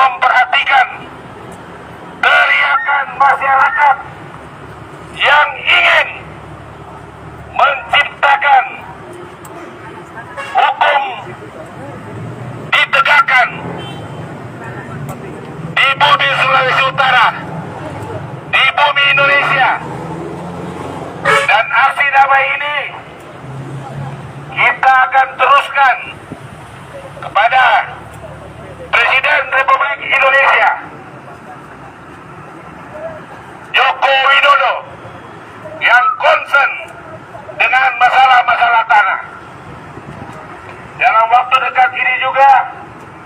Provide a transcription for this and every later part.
memperhatikan teriakan masyarakat yang ingin menciptakan hukum ditegakkan di bumi Sulawesi Utara, di bumi Indonesia. Dan aksi damai ini kita akan teruskan kepada Presiden Republik Indonesia Joko Widodo yang concern dengan masalah-masalah tanah. Dalam waktu dekat ini juga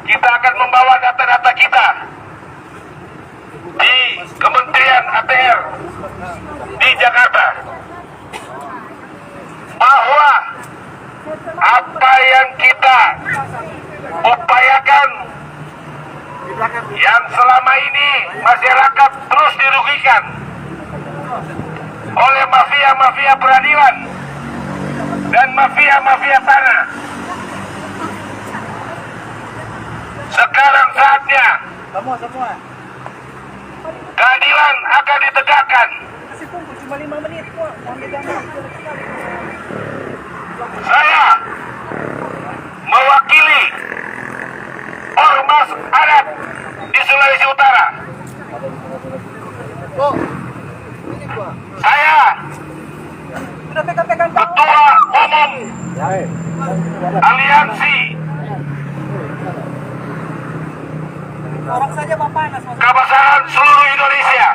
kita akan membawa data-data kita di Kementerian ATR di Jakarta, bahwa apa yang kita upayakan yang selama ini masyarakat terus dirugikan oleh mafia-mafia peradilan dan mafia-mafia tanah, sekarang saatnya keadilan akan ditegakkan. Saya mewakili ormas adat di Sulawesi Utara. Saya Ketua Umum Aliansi Kebesaran seluruh Indonesia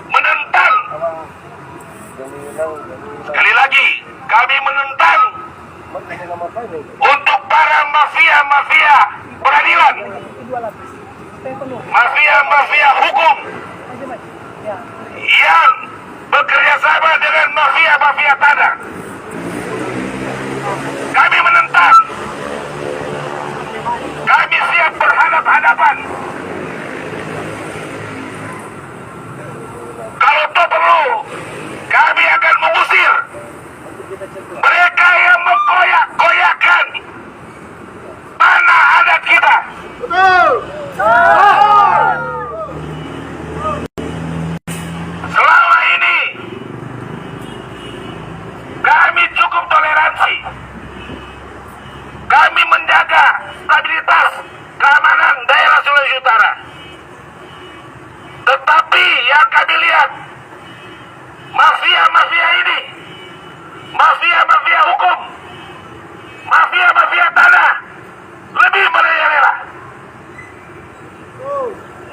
menentang, sekali lagi kami menentang untuk para mafia-mafia peradilan, mafia-mafia hukum yang bekerja sama dengan mafia-mafia tanah. Kami menentang. Kami siap berhadap-hadapan. Kalau itu perlu, kami akan mengusir mereka yang mengkoyak-koyakan tanah adat kita. Selama ini kami cukup toleransi. Kami menjaga stabilitas keamanan daerah Sulawesi Utara. Tetapi yang kami lihat, mafia-mafia ini, mafia-mafia hukum, mafia-mafia tanah lebih merajalela.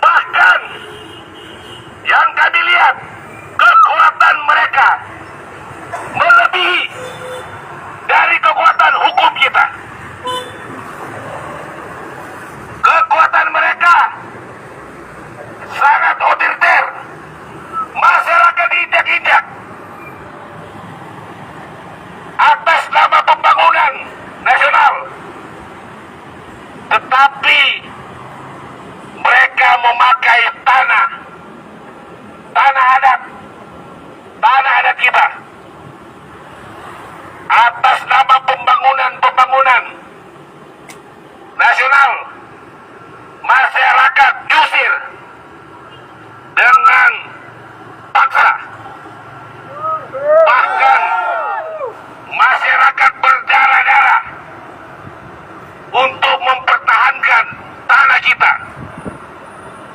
Bahkan yang kami lihat, kekuatan mereka melebihi dari kekuatan hukum kita. Kekuatan mereka sangat otoriter. Masyarakat diinjak-injak atas nama pembangunan nasional. Tetapi mereka memakai tanah adat kita atas nama pembangunan nasional. Masyarakat diusir dengan paksa. Bahkan masyarakat berdarah-darah untuk mempertahankan tanah kita,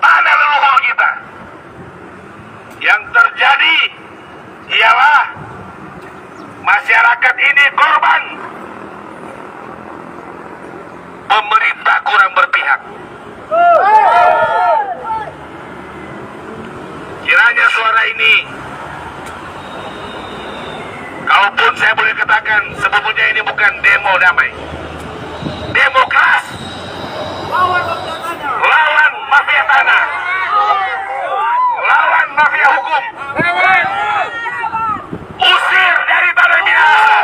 tanah leluhur kita. Yang terjadi ialah masyarakat ini korban. Pemerintah kurang berpihak. Kiranya suara ini, kalaupun saya boleh katakan sebetulnya ini bukan demo damai, demo keras lawan mafia tanah, lawan mafia hukum, usir dari tanah Minahasa.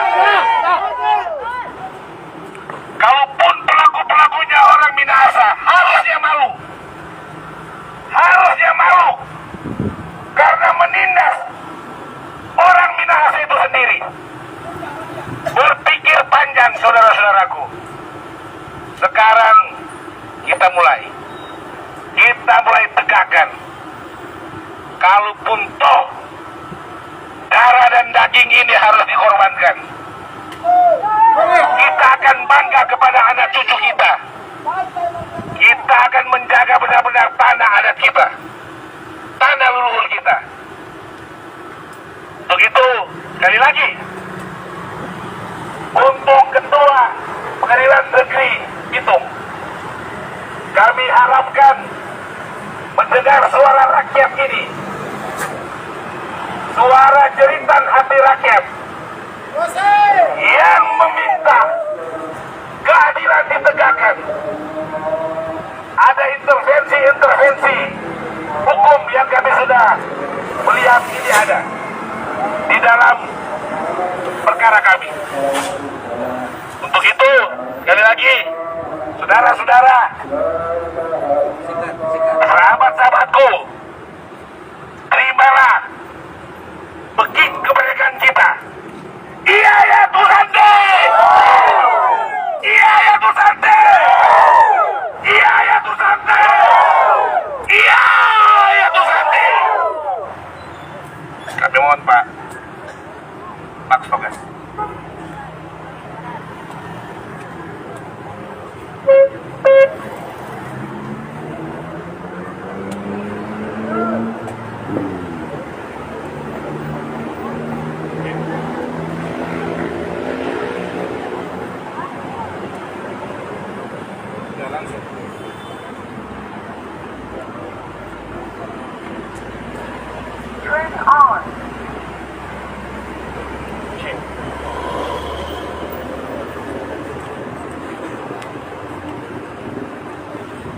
Kalaupun pelaku-pelakunya orang Minahasa, harusnya malu. Harusnya malu. Karena menindas orang Minahasa itu sendiri. Berpikir panjang, saudara-saudaraku. Sekarang kita mulai tegakkan. Kalaupun toh darah dan daging ini harus dikorbankan, kita akan bangga kepada anak cucu kita. Kita akan menjaga benar-benar tanah adat kita, tanah leluhur kita. Untuk itu, sekali lagi, untuk Ketua Pengadilan Negeri Bitung, kami harapkan mendengar suara rakyat ini, suara jeritan hati rakyat yang meminta keadilan ditegakkan. Ada intervensi hukum yang kami sudah melihat ini ada di dalam perkara kami. Untuk itu, sekali lagi, saudara-saudara, sahabat-sahabatku, terimalah bekik kemerdekaan kita. Iya ya Tusante! Iya ya Tusante! Iya ya Tusante! Iya ya Tusante! Kami mohon Pak Max Togas.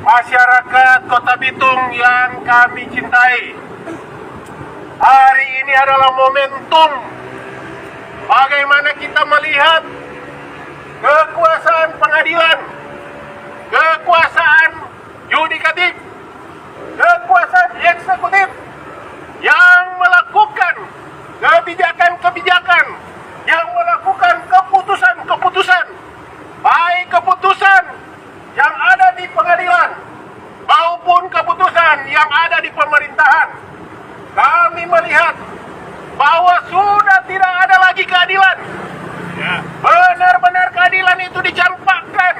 Masyarakat Kota Bitung yang kami cintai, hari ini adalah momentum bagaimana kita melihat kekuasaan pengadilan, kekuasaan yudikatif, kekuasaan eksekutif yang melakukan kebijakan-kebijakan, yang melakukan keputusan-keputusan, baik keputusan yang ada di pengadilan maupun keputusan yang ada di pemerintahan. Kami melihat bahwa sudah tidak ada lagi keadilan. Benar-benar keadilan itu dicampakkan.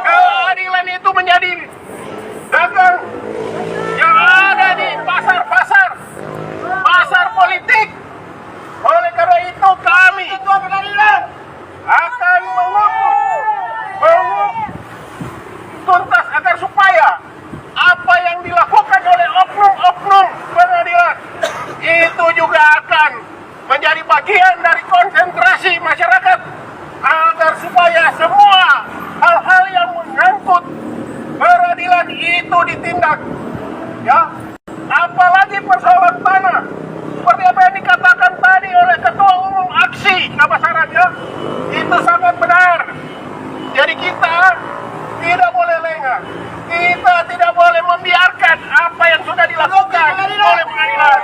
Keadilan itu menjadi dagang yang ada di pasar-pasar, pasar politik. Oleh karena itu kami akan tuntas agar supaya apa yang dilakukan oleh oknum-oknum pengadilan itu juga akan menjadi bagian dari konsentrasi masyarakat, agar supaya semua hal-hal yang menyangkut peradilan itu ditindak. Ya, apalagi persoalan tanah seperti apa yang dikatakan tadi oleh Ketua Umum Aksi Kabasaran, ya, itu sangat benar. Jadi kita tidak boleh lengah, kita tidak boleh membiarkan apa yang sudah dilakukan oleh pengadilan.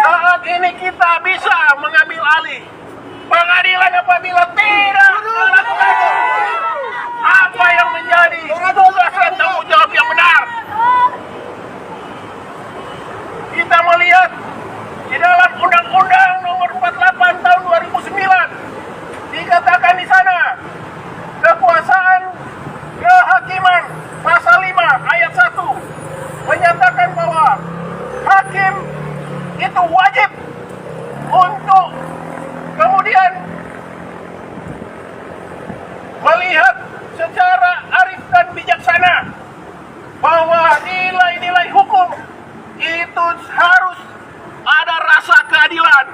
Saat ini kita bisa mengambil alih pengadilan apabila tidak melakukan apa yang menjadi tugas dan tanggung jawab yang benar. Kita melihat di dalam Undang-Undang Nomor 48 Tahun 2009 dikatakan di sana kekuasaan kehakiman, pasal 5 ayat 1 menyatakan bahwa hakim itu wajib untuk kemudian melihat secara arif dan bijaksana bahwa nilai-nilai hukum itu harus ada rasa keadilan.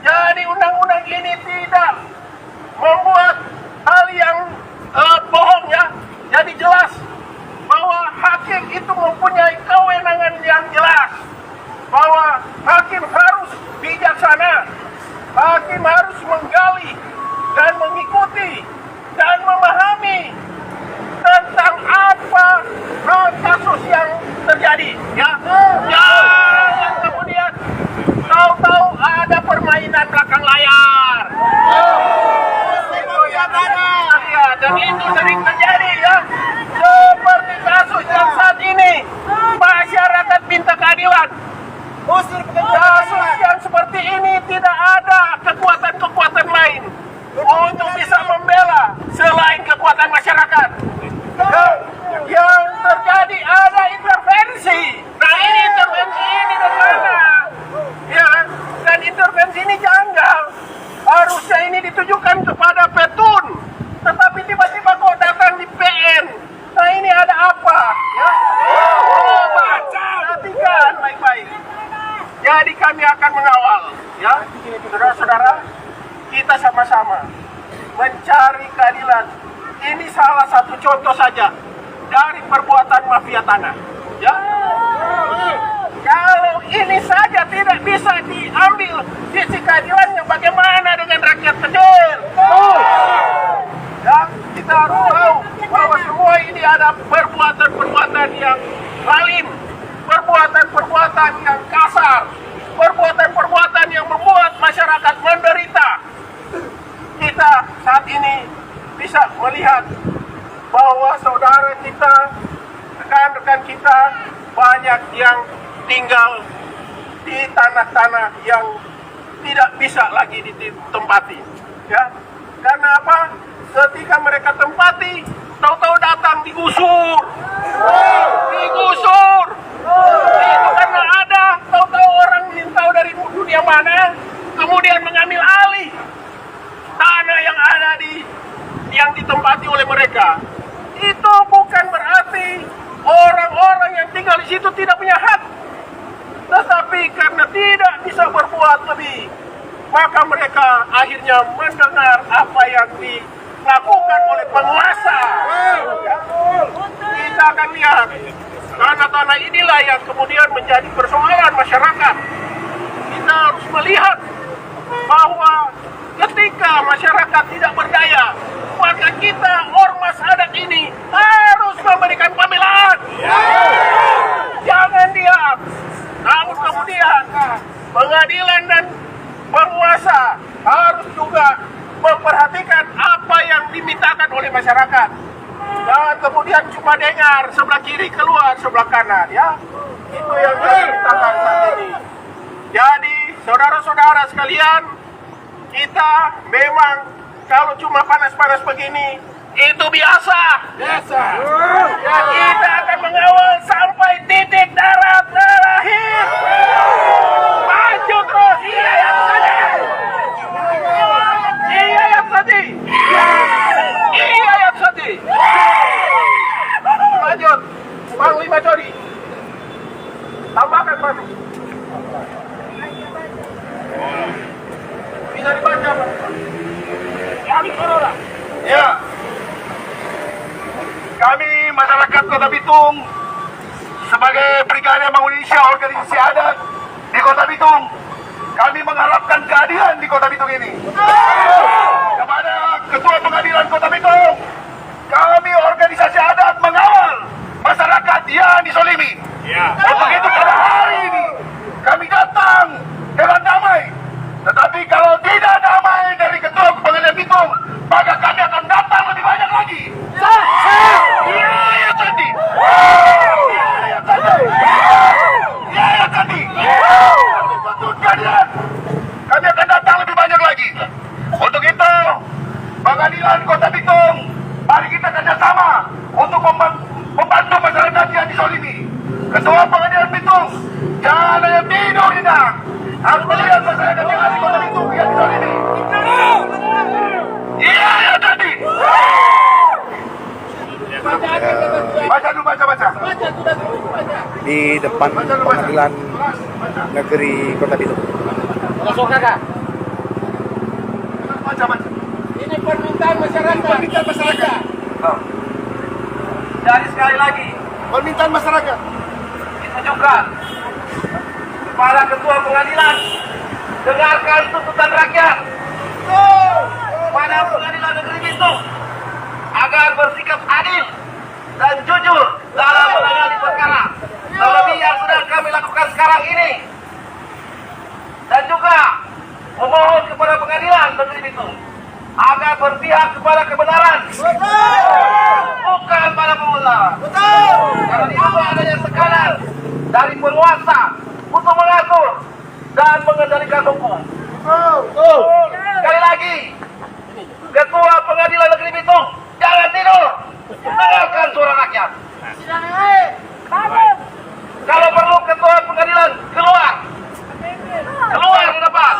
Jadi undang-undang ini tidak membuat hal yang bohong, ya. Jadi jelas bahwa hakim itu mempunyai kewenangan yang jelas, bahwa hakim harus bijaksana, hakim harus menggali dan mengikuti dan memahami tentang apa kasus yang terjadi, ya. Jangan kemudian tahu-tahu ada permainan belakang layar. Itu yang yang itu sering terjadi ya. Seperti kasus yang saat ini, masyarakat minta keadilan. Kasus yang seperti ini tidak ada kekuatan-kekuatan lain untuk bisa membela selain kekuatan masyarakat. Yang terjadi ada intervensi. Nah ini intervensi ini dari mana? Ya, dan intervensi ini janggal. Harusnya ini ditujukan kepada Petun, tetapi tiba-tiba kok datang di PN. Nah ini ada apa? Ya, baca, perhatikan baik-baik. Jadi kami akan mengawal, ya, saudara-saudara, kita sama-sama mencari keadilan. Ini salah satu contoh saja dari perbuatan mafia tanah. Ya, kalau ini saja tidak bisa diambil sisi keadilannya, bagaimana dengan rakyat kecil? Ya, kita harus tahu bahwa semua ini ada perbuatan-perbuatan yang zalim, perbuatan-perbuatan yang kasar, perbuatan-perbuatan yang membuat masyarakat menderita. Kita saat ini bisa melihat bahwa saudara kita, rekan-rekan kita, banyak yang tinggal di tanah-tanah yang tidak bisa lagi ditempati. Ya, karena apa? Ketika mereka tempati, tahu-tahu datang digusur. Digusur. Itu karena ada, tahu-tahu orang tahu dari dunia mana, kemudian mengambil alih tanah yang ada yang ditempati oleh mereka. Itu bukan berarti orang-orang yang tinggal di situ tidak punya hak, tetapi karena tidak bisa berbuat lebih, maka mereka akhirnya mendengar apa yang dilakukan oleh penguasa. Kita akan lihat tanah-tanah inilah yang kemudian menjadi persoalan masyarakat. Kita harus melihat bahwa ketika masyarakat tidak berdaya, maka kita ormas adat ini harus memberikan pembelaan. Jangan diam. Namun kemudian pengadilan dan penguasa harus juga memperhatikan apa yang dimintakan oleh masyarakat. Dan kemudian cuma dengar sebelah kiri keluar sebelah kanan, ya. Itu yang dimintakan saat ini. Jadi saudara-saudara sekalian, kita memang kalau cuma panas-panas begini itu biasa. Biasa. Ya, kita akan mengawal sampai titik darat terakhir. Maju terus. Iya yang tadi. Iya yang tadi. Iya yang tadi. Lanjut. Panglima Codi. Tambahkan Pak. Bisa dibaca Pak. Ya, kami masyarakat Kota Bitung sebagai Brigade Bangun Indonesia organisasi adat di Kota Bitung, kami mengharapkan keadilan di Kota Bitung ini. Kepada Ketua Pengadilan Kota Bitung, kami organisasi adat mengawal masyarakat yang disolimi. Untuk itu pada hari ini kami datang dengan damai. Tetapi kalau tidak damai dari Ketua Pengadilan Bitung, maka kami akan datang lebih banyak lagi. Iya ya tadi. Iya ya tadi. Iya ya tadi. Untuk keadilan, kami akan datang lebih banyak lagi. Untuk itu, Pengadilan Kota Bitung, mari kita kerjasama untuk membantu masyarakat yang disolimi. Ketua Pengadilan Bitung, jangan hanya tidur tidak. Harus melihat masyarakat yang ada di Kota Bitung yang disolimi. Iya ya tadi. Baca dulu, baca. Di depan Pengadilan Negeri Kota Bitung. Kosong kakak. Baca. Ini permintaan masyarakat. Permintaan masyarakat. Jadi sekali lagi, Permintaan masyarakat. ditujukan kepada Ketua Pengadilan, dengarkan tuntutan rakyat pada Pengadilan Negeri Bitung agar bersikap adil dan jujur dalam menangani perkara, terlebih yang sedang kami lakukan sekarang ini, dan juga memohon kepada Pengadilan Negeri Bitung agar berpihak kepada kebenaran, bukan pada pembenaran. Karena itu adanya tekanan dari penguasa untuk mengatur dan mengendalikan hukum. Sekali lagi, Ketua Pengadilan Negeri Bitung, jangan tidur, dengarkan suara rakyat. Kalau perlu Ketua Pengadilan keluar di depan,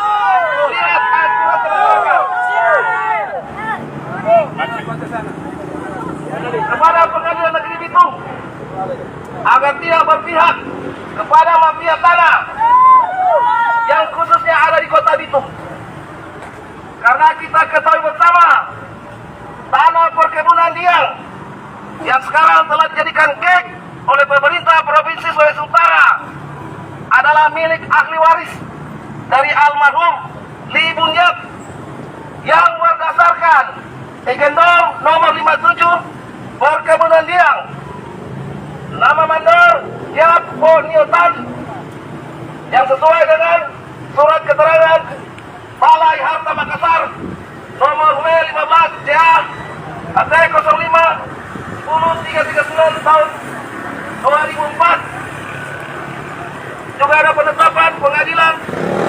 lihatkan surat terbuka kepada Pengadilan Negeri Bitung agar tidak berpihak kepada mafia tanah yang khususnya ada di Kota Bitung. Karena kita ketahui bersama, tanah perkebunan liar yang sekarang telah dijadikan geng oleh pemerintah Provinsi Sulawesi Utara adalah milik ahli waris dari almarhum Li Bunyat yang berdasarkan Igendong nomor 57 perkebunan liar nama mandor Yap Boniotan yang sesuai dengan surat keterangan Balai Harta Makassar nomor W15 CA AT05 10339 tahun 2004. Juga ada penetapan Pengadilan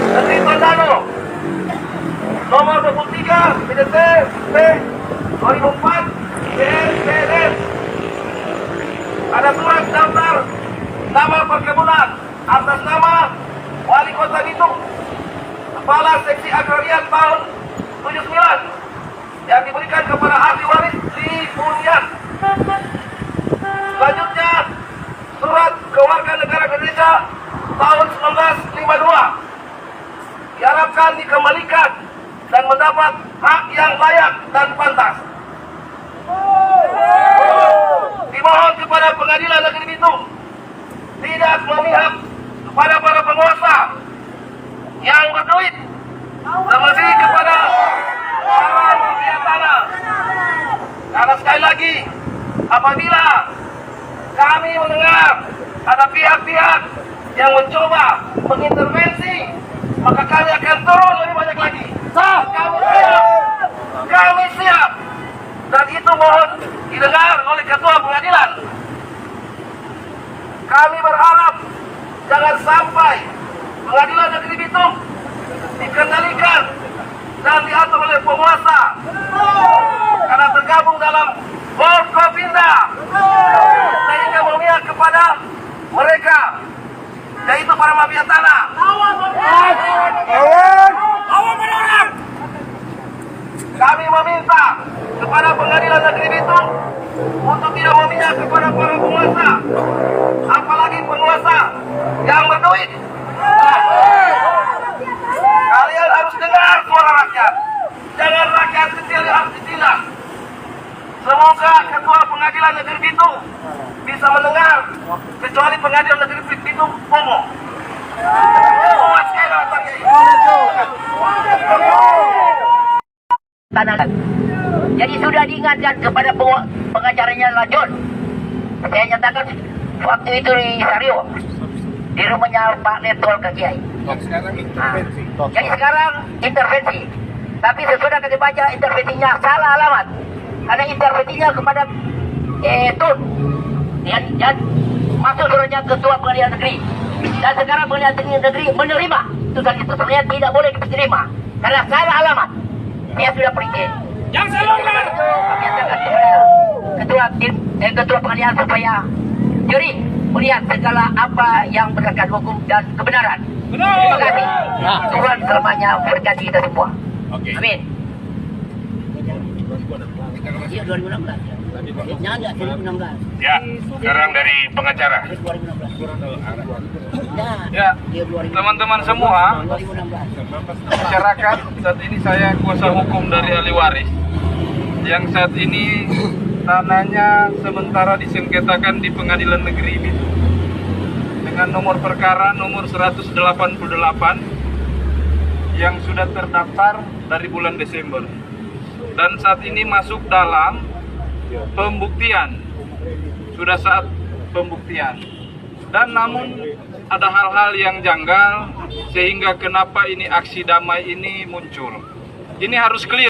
Negeri Tondano nomor 23 PDT P 2004 CNPDS. Ada surat daftar nama perkebunan atas nama Wali Kota Bitung, Kepala Seksi Agrarian tahun 79 yang diberikan kepada ahli waris Li Bunyat. Selanjutnya, surat Kewarganegaraan Indonesia tahun 1952 diharapkan dikembalikan dan mendapat hak yang layak dan pantas. Dimohon kepada Pengadilan Negeri Bitung tidak memihak kepada para penguasa yang berduit, terlebih kepada para mafia tanah. Karena sekali lagi, apabila kami mendengar ada pihak-pihak yang mencoba mengintervensi, maka kami akan turun lebih banyak lagi. Kami siap, dan itu mohon didengar oleh Ketua Pengadilan. Kami berharap jangan sampai Pengadilan Negeri Bitung dikendalikan dan diatur oleh penguasa karena tergabung dalam Forkopimda sehingga memihak kepada mereka, yaitu para mafia tanah. Kami meminta kepada Pengadilan Negeri Bitung untuk tidak memihak kepada para penguasa, apalagi penguasa yang berduit. Kalian harus dengar suara rakyat, jangan rakyat kecil yang harus ditindak. Semoga Ketua Pengadilan Negeri Bitung bisa mendengar, kecuali Pengadilan Negeri Bitung Pomo. Jadi sudah diingatkan kepada pengacaranya Lanjut. Saya nyatakan waktu itu di Sario, di rumahnya Pak Letol ke Kiai. Jadi sekarang intervensi. Tapi sesudah kita baca intervensinya salah alamat. Karena intervensinya kepada Tun. Dan masuk suratnya Ketua Pengadilan Negeri. Dan sekarang Pengadilan Negeri menerima putusan itu sebenarnya tidak boleh diterima karena salah alamat. Dia sudah pergi. Yang salah alamat. Kami akan Ketua Pengadilan supaya juri melihat segala apa yang berdasarkan hukum dan kebenaran. Terima kasih. Tuhan selamanya berkati kita semua. Amin. Iya 2016. Ya, sekarang dari pengacara. Ya, teman-teman semua, masyarakat, saat ini saya kuasa hukum dari ahli waris yang saat ini tanahnya sementara disengketakan di Pengadilan Negeri Bitung dengan nomor perkara nomor 188 yang sudah terdaftar dari bulan Desember dan saat ini masuk dalam pembuktian, sudah saat pembuktian. Dan namun ada hal-hal yang janggal sehingga kenapa ini aksi damai ini muncul. Ini harus clear.